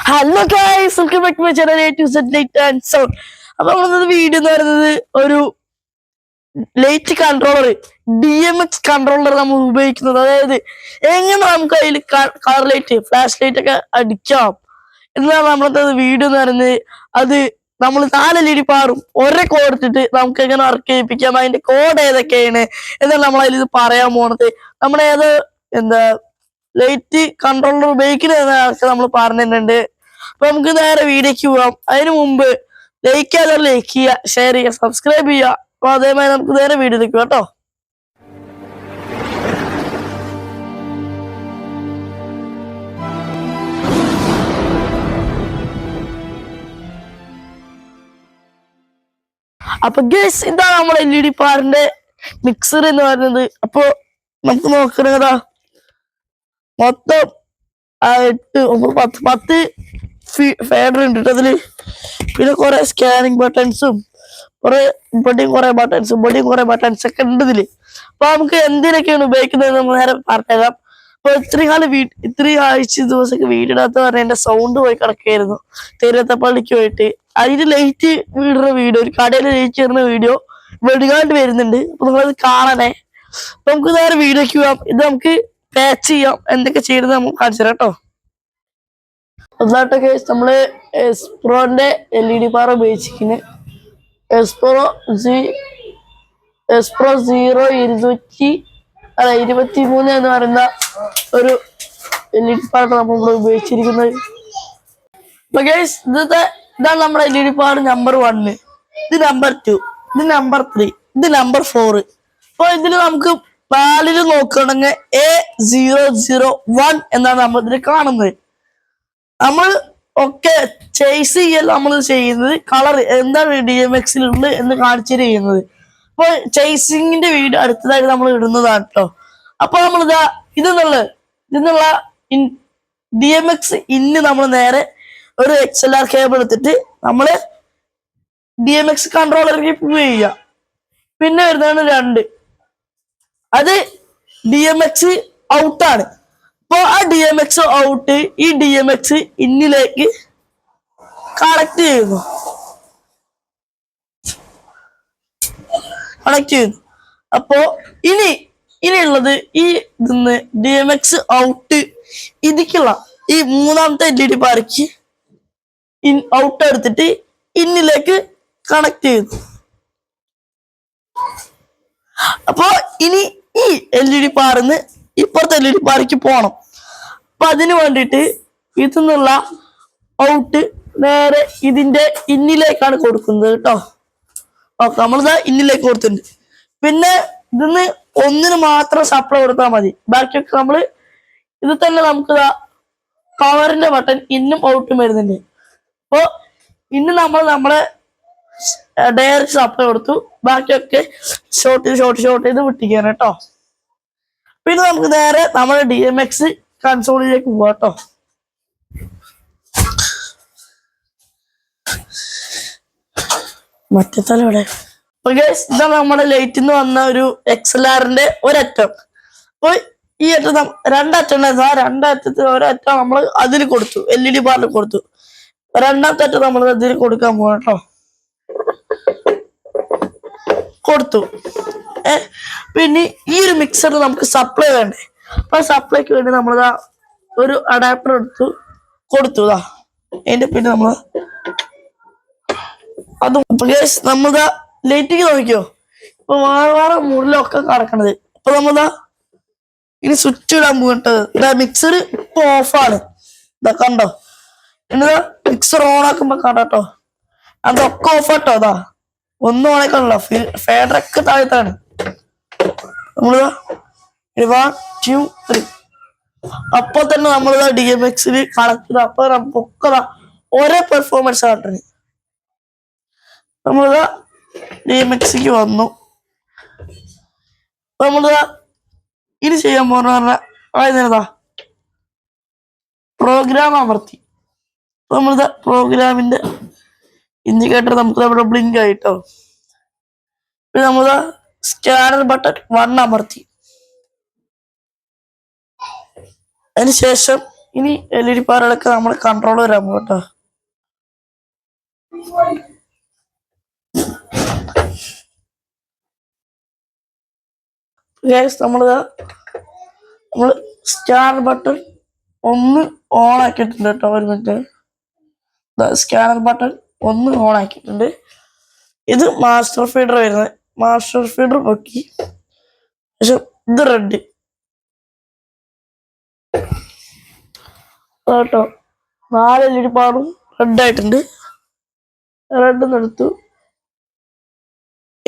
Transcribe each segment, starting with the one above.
Hello guys, welcome back to my channel A to Z light and sound. അപ്പൊ നമ്മളൊരു video എന്ന് പറയുന്നത് ഒരു ലൈറ്റ് കൺട്രോളർ, DMX കൺട്രോളർ നമ്മൾ ഉപയോഗിക്കുന്നത്. അതായത് എങ്ങനെ നമുക്ക് അതിൽ കളർ ലൈറ്റ്, ഫ്ലാഷ് ലൈറ്റ് ഒക്കെ അടിക്കാം എന്നാണ് നമ്മളത്തെ വീഡിയോ എന്ന് പറയുന്നത്. അത് നമ്മൾ 4 LED പാറും ഒരേ കോഡ് എടുത്തിട്ട് നമുക്ക് എങ്ങനെ വർക്ക് ചെയ്യിപ്പിക്കാം, അതിന്റെ കോഡ് ഏതൊക്കെയാണ് എന്നാണ് നമ്മൾ അതിൽ പറയാൻ പോണത്. നമ്മുടെ ഏത് എന്താ ലൈറ്റ് കൺട്രോളർ ഉപയോഗിക്കുന്നതൊക്കെ നമ്മൾ പറഞ്ഞിട്ടുണ്ട്. അപ്പൊ നമുക്ക് നേരെ വീഡിയോക്ക് പോവാം. അതിനു മുമ്പ് ലൈക്ക് ചെയ്യുക, ഷെയർ ചെയ്യുക, സബ്സ്ക്രൈബ് ചെയ്യുക. അപ്പൊ അതേമാതിരി നമുക്ക് നേരെ വീഡിയോയിലേക്ക് കേട്ടോ. അപ്പൊ ഗൈസ്, ഇതാണ് നമ്മുടെ LED പാറിന്റെ മിക്സർ എന്ന് പറയുന്നത്. അപ്പൊ നമുക്ക് നോക്കണതാ മൊത്തം 10 ഫേഡർ ഉണ്ട് അതില്. പിന്നെ കുറെ സ്കാനിങ് ബട്ടൺസും ഇവിടെയും കുറെ ബട്ടൺസ് ഒക്കെ ഉണ്ട് ഇതില്. അപ്പൊ നമുക്ക് എന്തിനൊക്കെയാണ് ഉപയോഗിക്കുന്നത് നമ്മൾ നേരെ പറഞ്ഞുതരാം. അപ്പൊ ഇത്രയും ആഴ്ച ദിവസമൊക്കെ വീടിനകത്ത് പറഞ്ഞ എന്റെ സൗണ്ട് പോയി കിടക്കുകയായിരുന്നു തിരുവത്തപ്പള്ളിക്ക് പോയിട്ട്. അതിന് ലൈറ്റ് വീടുന്ന വീഡിയോ, ഒരു കടയിൽ ലൈറ്റ് ചേർന്ന വീഡിയോ വെടികാണ്ട് വരുന്നുണ്ട്. അപ്പൊ നിങ്ങളത് കാണണേ. അപ്പൊ നമുക്ക് നേരെ വീഡിയോക്ക് പോവാം. ഇത് നമുക്ക് പാച്ച് ചെയ്യാം, എന്തൊക്കെ ചെയ്യുന്നത് നമുക്ക് കാണിച്ചു തരാം കേട്ടോ. ഒന്നായിട്ടൊക്കെ നമ്മള് എസ്പ്രോന്റെ LED പാറ ഉപയോഗിച്ചിരിക്കുന്നത്. എസ്പ്രോ 23 എന്ന് പറയുന്ന ഒരു LED പാറ നമ്മൾ ഉപയോഗിച്ചിരിക്കുന്നത്. അപ്പൊ ഗൈസ്, ഇതാണ് നമ്മുടെ LED പാറ നമ്പർ 1, ഇത് നമ്പർ 2, ഇത് നമ്പർ 3, ഇത് നമ്പർ 4. അപ്പൊ ഇതിൽ നമുക്ക് പാലിൽ നോക്കുകയാണെങ്കിൽ A001 എന്നാണ് നമ്മൾ ഇതിൽ കാണുന്നത്. നമ്മൾ ഒക്കെ ചേസ് ചെയ്യൽ നമ്മൾ ചെയ്യുന്നത് കളർ എന്താണ് DMX-ലുള്ളത് എന്ന് കാണിച്ചു ചെയ്യുന്നത്. അപ്പൊ ചേസിങ്ങിന്റെ വീഡിയോ അടുത്തതായിട്ട് നമ്മൾ ഇടുന്നതാണ് കേട്ടോ. അപ്പൊ നമ്മളിതാ ഇതിന്നുള്ള DMX ഇന്ന് നമ്മൾ നേരെ ഒരു XLR കേബിൾ എടുത്തിട്ട് നമ്മള് DMX കൺട്രോളറിലേക്ക് മൂവ് ചെയ്യുക. പിന്നെ വരുന്നതാണ് 2, അത് DMX ഔട്ടാണ്. അപ്പൊ ആ DMX ഔട്ട് ഈ DMX ഇന്നിലേക്ക് കണക്ട് ചെയ്യുന്നു. അപ്പോ ഇനിയുള്ളത് ഈ ഇതിന്ന് DMX ഔട്ട് ഇതിക്കുള്ള ഈ 3ാമത്തെ LED പാരയ്ക്ക് ഔട്ട് എടുത്തിട്ട് ഇന്നിലേക്ക് കണക്ട് ചെയ്യുന്നു. അപ്പൊ ഇനി ഈ LED പാറിന്ന് ഇപ്പുറത്തെ LED പാറയ്ക്ക് പോണം. അപ്പൊ അതിന് വേണ്ടിയിട്ട് ഇതിന്നുള്ള ഔട്ട് നേരെ ഇതിന്റെ ഇന്നിലേക്കാണ് കൊടുക്കുന്നത് കേട്ടോ. ഓക്കെ, നമ്മളിതാ ഇന്നിലേക്ക് കൊടുത്തിട്ടുണ്ട്. പിന്നെ ഇതിന്ന് ഒന്നിന് മാത്രം സപ്ലൈ കൊടുത്താൽ മതി. ബാക്കിയൊക്കെ നമ്മള് ഇത് തന്നെ നമുക്ക് പവറിന്റെ ബട്ടൺ ഇന്നും ഔട്ടും വരുന്നുണ്ട്. അപ്പൊ ഇന്ന് നമ്മളെ ഡയറക്റ്റ് സപ്ലൈ കൊടുത്തു. ബാക്കിയൊക്കെ ഷോർട്ട് ചെയ്ത് വിട്ടിരിക്കുകയാണ് കേട്ടോ. പിന്നെ നമുക്ക് നേരെ നമ്മുടെ DMX കൺസോളിലേക്ക് പോവാം കേട്ടോ. മറ്റേ തല ഇവിടെ. ഇതാണ് നമ്മുടെ ലൈറ്റിൽ വന്ന ഒരു XLR-ന്റെ ഒരറ്റം. അപ്പൊ ഈ അറ്റം 2 അറ്റം ഉണ്ടായിരുന്നു. ആ 2 അറ്റത്തിൽ ഒരറ്റം നമ്മൾ അതിൽ കൊടുത്തു, LED ബാറിൽ കൊടുത്തു. 2ാമത്തെ അറ്റം നമ്മൾ അതിൽ കൊടുക്കാൻ പോവാം കേട്ടോ. കൊടുത്തു. പിന്നെ ഈ ഒരു മിക്സറിൽ നമുക്ക് സപ്ലൈ വേണ്ടേ. അപ്പൊ സപ്ലൈക്ക് വേണ്ടി നമ്മളിതാ ഒരു അഡാപ്റ്റർ കൊടുത്തു. അതിന്റെ പിന്നെ നമ്മള് അതും നമ്മളിതാ ലൈറ്റിക്ക് നോക്കിയോ. ഇപ്പൊ വേറെ മുകളിലൊക്കെ കടക്കണത്. അപ്പൊ നമ്മളിതാ ഇനി സ്വിച്ച് ഇടാൻ പോകട്ടത്. മിക്സർ ഇപ്പൊ ഓഫാണ്. ഇതാ കണ്ടോ. ഇനിതാ മിക്സർ ഓൺ ആക്കുമ്പോ കണ്ടോ, അതൊക്കെ ഓഫാട്ടോ. അതാ ഒന്നും ഓണാക്കാണല്ലോ, ഫേഡറൊക്കെ താഴത്താണ്. നമ്മളിതാ 1, 2, 3 അപ്പൊ തന്നെ നമ്മളിതാ DMX-ൽ കണക്ട് ചെയ്ത. അപ്പൊ നമുക്കൊക്കെ ഒരേ പെർഫോമൻസ് കാട്ടുന്നത്. നമ്മളിതാ DMX-ക്ക് വന്നു. അപ്പൊ നമ്മളിതാ ഇനി ചെയ്യാൻ പോകുന്ന പറഞ്ഞാ പ്രോഗ്രാം അമർത്തി. നമ്മളിതാ പ്രോഗ്രാമിന്റെ ഇൻഡിക്കേറ്റർ നമുക്ക് നമ്മുടെ ബ്ലിങ്ക് ആയിട്ടോ. പിന്നെ നമ്മളിതാ സ്കാനർ ബട്ടൺ 1 അമർത്തി. അതിനുശേഷം ഇനി LED പാറുകളൊക്കെ നമ്മൾ കൺട്രോൾ വരാൻ പോകട്ടോ. നമ്മള് സ്കാനർ ബട്ടൺ ഒന്ന് ഓൺ ആക്കിയിട്ടുണ്ട് കേട്ടോ. ഒരു മിനിറ്റ്. സ്കാനർ ബട്ടൺ ഒന്ന് ഓൺ ആക്കിയിട്ടുണ്ട്. ഇത് മാസ്റ്റർ ഫീഡർ വരുന്നത്. മാസ്റ്റർ ഫീഡർ നോക്കി, പക്ഷെ ഇത് റെഡ് കേട്ടോ. 4 LED പാറും റെഡ് ആയിട്ടുണ്ട്. റെഡ് എടുത്തു.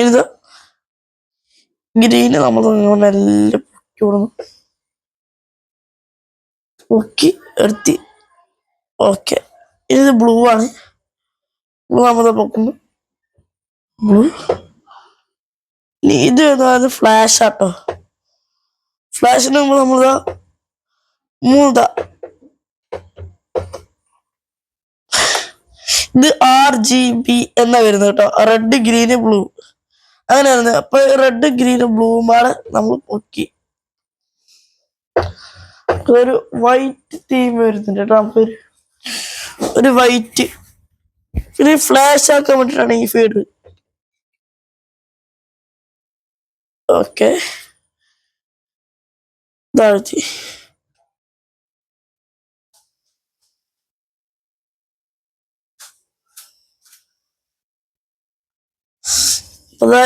ഇത് ഗ്രീന് നമ്മൾ എല്ലാം പൊക്കി എടുത്തി. ഓക്കെ, ഇത് ബ്ലൂ ആണ്. ബ്ലൂ നമ്മൾ പൊക്കുന്നു. ബ്ലൂ. ഇത് ഫ്ലാഷ് ആട്ടോ. ഫ്ലാഷിന് മുമ്പ് നമ്മളിതാ 3 ഇത് RGB എന്നാ വരുന്നത് കേട്ടോ. റെഡ് ഗ്രീന് ബ്ലൂ അങ്ങനെ വരുന്നത്. അപ്പൊ റെഡ് ഗ്രീന് ബ്ലൂമാണ് നമ്മൾ പൊക്കി. ഒരു വൈറ്റ് തീം വരുന്നുണ്ട് കേട്ടോ. നമുക്കൊരു വൈറ്റ് പിന്നെ ഫ്ലാഷ് ആക്കാൻ വേണ്ടിയിട്ടാണ് ഈ ഫീഡ്. ഓക്കെ, താഴ്ത്തി. അപ്പൊ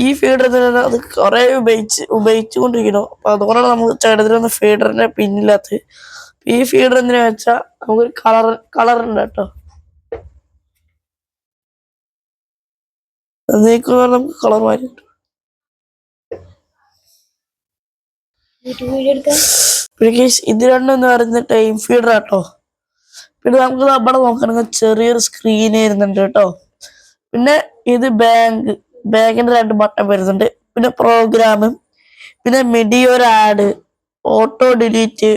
ഈ ഫീഡർ അത് കുറെ ഉപയോഗിച്ചുകൊണ്ടിരിക്കണോ. അപ്പൊ അതുകൊണ്ടാണ് നമ്മൾ ചേട്ടത്തിലൊന്ന് ഫീഡറിന്റെ പിന്നില്ലാത്തത്. ഈ ഫീഡർ എന്തിനാ വെച്ചാ നമുക്കൊരു കളർ ഉണ്ട് കേട്ടോ. നമുക്ക് കളർ മാറി ഇത് രണ്ടെന്ന് പറയുന്ന ടൈം ഫീഡർ ആട്ടോ. പിന്നെ നമുക്ക് അവിടെ നോക്കണമെങ്കിൽ ചെറിയൊരു സ്ക്രീൻ വരുന്നുണ്ട് കേട്ടോ. പിന്നെ ഇത് ബാങ്കിന്റെ 2 ബട്ടൺ വരുന്നുണ്ട്. പിന്നെ പ്രോഗ്രാമും, പിന്നെ മിഡി ഒരു ആഡ്, ഓട്ടോ ഡിലീറ്റ്,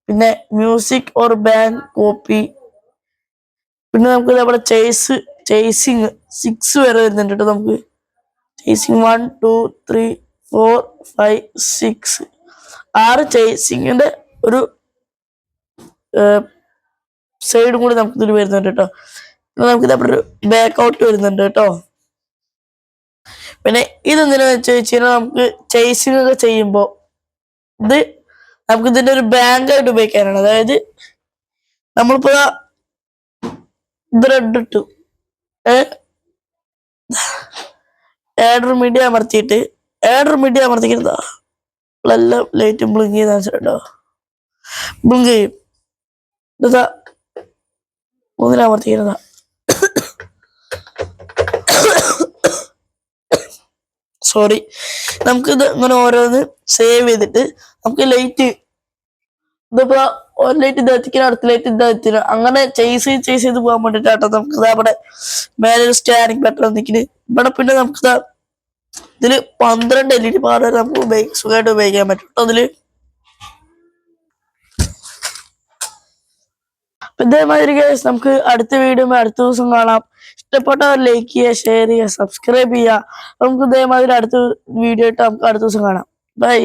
പിന്നെ മ്യൂസിക് ഓർ ബാങ്ക് കോപ്പി. പിന്നെ നമുക്ക് നമ്മുടെ ചേസിങ് 6 വരെ വരുന്നുണ്ട് കേട്ടോ. നമുക്ക് ചേസിങ് 1 2 3 4 5 6 6 ചേസിങ്ങിന്റെ ഒരു സൈഡും കൂടി നമുക്ക് ഇതിൽ വരുന്നുണ്ട് കേട്ടോ. നമുക്ക് ഒരു ബാക്ക് ഔട്ട് വരുന്നുണ്ട് കേട്ടോ. പിന്നെ ഇതെന്തിനാ വെച്ച് കഴിഞ്ഞാൽ നമുക്ക് ചേസിങ് ഒക്കെ ചെയ്യുമ്പോ ഇത് നമുക്ക് ഇതിന്റെ ഒരു ബാങ്ക് ആയിട്ട് ഉപയോഗിക്കാനാണ്. അതായത് നമ്മളിപ്പോ ഇത് റെഡ് ഇട്ടു, മീഡിയ അമർത്തിക്കിട്ടാ എല്ലാം ലൈറ്റും ബ്ലിങ്ക് ചെയ്താ വെച്ചിട്ടുണ്ടോ. ബ്ലിങ്ക് ചെയ്യും. ഇതാ 3 അമർത്തിക്കുന്നതാ. സോറി. നമുക്കിത് ഇങ്ങനെ ഓരോന്ന് സേവ് ചെയ്തിട്ട് നമുക്ക് ലൈറ്റ് ഇതിപ്പോ ഒരു ലൈറ്റ് ഇത് എത്തിക്കണം, അടുത്ത ലൈറ്റ് ഇത് എത്തിക്കണം, അങ്ങനെ ചേസ് ചെയ്ത് പോകാൻ വേണ്ടിട്ടാട്ടോ. നമുക്ക് അവിടെ മേലെ ഒരു സ്റ്റാൻഡിങ് ബട്ടൺ നിൽക്കുന്നു. ഇവിടെ പിന്നെ നമുക്ക് ഇതില് 12 LED പാട് നമുക്ക് സുഖമായിട്ട് ഉപയോഗിക്കാൻ പറ്റും കേട്ടോ. അതില് ഇതേമാതിരി നമുക്ക് അടുത്ത വീഡിയോ അടുത്ത ദിവസം കാണാം. ഇഷ്ടപ്പെട്ടവർ ലൈക്ക് ചെയ്യുക, ഷെയർ ചെയ്യുക, സബ്സ്ക്രൈബ് ചെയ്യുക. നമുക്ക് ഇതേമാതിരി അടുത്ത വീഡിയോ ആയിട്ട് നമുക്ക് അടുത്ത ദിവസം കാണാം. ബൈ.